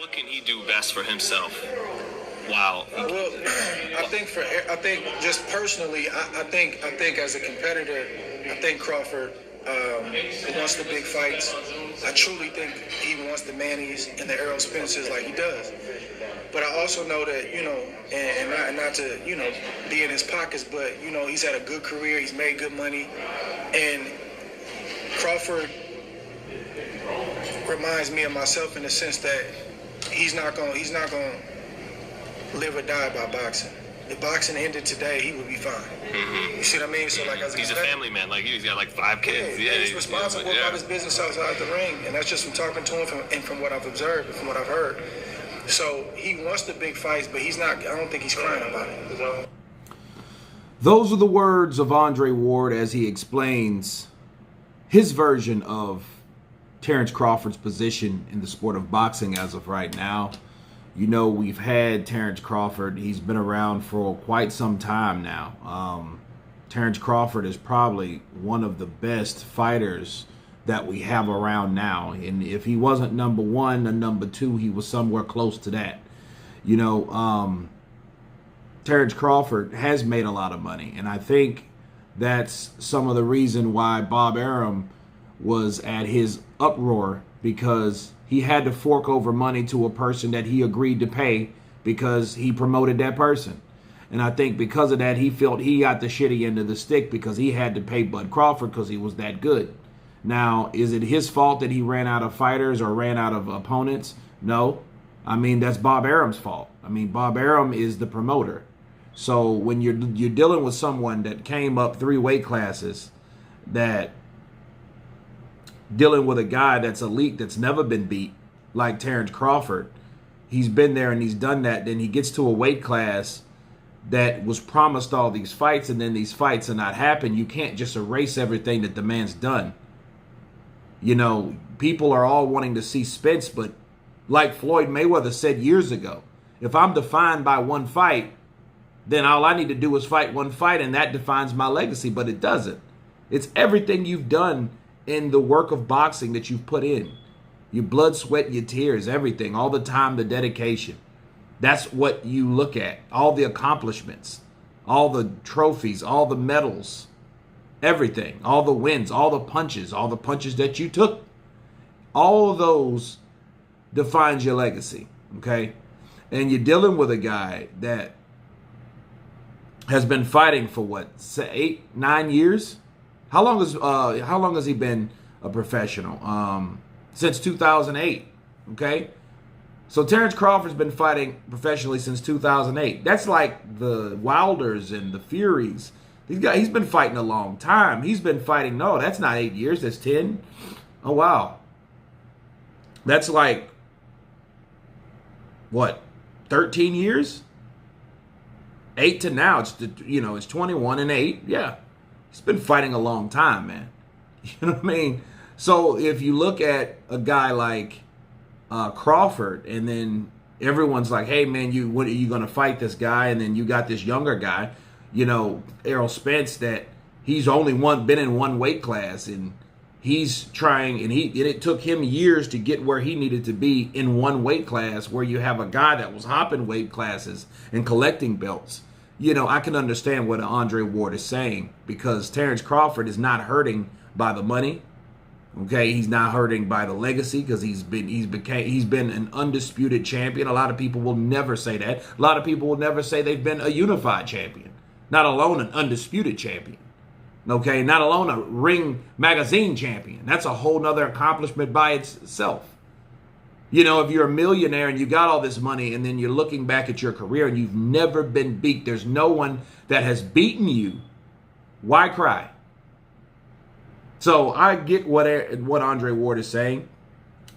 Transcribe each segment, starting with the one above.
What can he do best for himself? Wow. Well, I think just personally, I think as a competitor, I think Crawford wants the big fights. I truly think he wants the Mannies and the Errol Spencers like he does. But I also know that, and not to, be in his pockets, but, he's had a good career. He's made good money. And Crawford reminds me of myself in the sense that he's not going to live or die by boxing. If boxing ended today, he would be fine. Mm-hmm. You see what I mean? So he's a family man. He's got 5 kids. Yeah, he's responsible about his business outside the ring, and that's just from talking to him and from what I've observed and from what I've heard. So he wants the big fights, but he's not. I don't think he's crying about it. Those are the words of Andre Ward as he explains his version of Terence Crawford's position in the sport of boxing as of right now. We've had Terence Crawford. He's been around for quite some time now. Terence Crawford is probably one of the best fighters that we have around now. And if he wasn't number 1 or number 2, he was somewhere close to that. Terence Crawford has made a lot of money. And I think that's some of the reason why Bob Arum was at his uproar, because he had to fork over money to a person that he agreed to pay because he promoted that person. And I think because of that, he felt he got the shitty end of the stick because he had to pay Bud Crawford because he was that good. Now, is it his fault that he ran out of fighters or ran out of opponents? No. That's Bob Arum's fault. Bob Arum is the promoter. So when you're dealing with someone that came up 3 weight classes, that dealing with a guy that's elite, that's never been beat, like Terence Crawford, he's been there and he's done that, then he gets to a weight class that was promised all these fights, and then these fights are not happening. You can't just erase everything that the man's done. People are all wanting to see Spence, but like Floyd Mayweather said years ago, if I'm defined by one fight, then all I need to do is fight one fight, and that defines my legacy. But it doesn't. It's everything you've done in the work of boxing that you've put in. Your blood, sweat, your tears, everything, all the time, the dedication. That's what you look at. All the accomplishments, all the trophies, all the medals, everything, all the wins, all the punches that you took. All of those defines your legacy, okay? And you're dealing with a guy that has been fighting for what, 8, 9 years? How long has he been a professional? Since 2008, okay? So Terence Crawford's been fighting professionally since 2008. That's like the Wilders and the Furies. He's been fighting a long time. He's been fighting, no, that's not 8 years, that's 10. Oh, wow. That's like, what, 13 years? 8 to now, it's 21 and 8, yeah. He's been fighting a long time, man. You know what I mean? So if you look at a guy like Crawford, and then everyone's like, hey, man, what are you going to fight this guy? And then you got this younger guy, Errol Spence, that he's only been in one weight class, and he's trying, and it took him years to get where he needed to be in one weight class, where you have a guy that was hopping weight classes and collecting belts. I can understand what Andre Ward is saying, because Terence Crawford is not hurting by the money. Okay, he's not hurting by the legacy, because he's been an undisputed champion. A lot of people will never say that. A lot of people will never say they've been a unified champion, not alone an undisputed champion. Okay, not alone a Ring Magazine champion. That's a whole nother accomplishment by itself. If you're a millionaire and you got all this money, and then you're looking back at your career and you've never been beat, there's no one that has beaten you, why cry? So I get what Andre Ward is saying.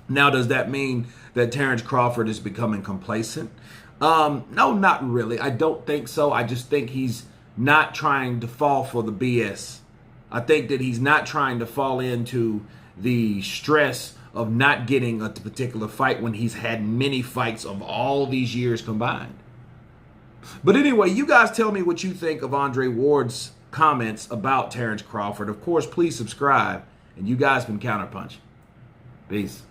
Now, does that mean that Terence Crawford is becoming complacent? No, not really. I don't think so. I just think he's not trying to fall for the BS. I think that he's not trying to fall into the stress of not getting a particular fight when he's had many fights of all these years combined. But anyway, you guys tell me what you think of Andre Ward's comments about Terence Crawford. Of course, please subscribe, and you guys can counterpunch. Peace.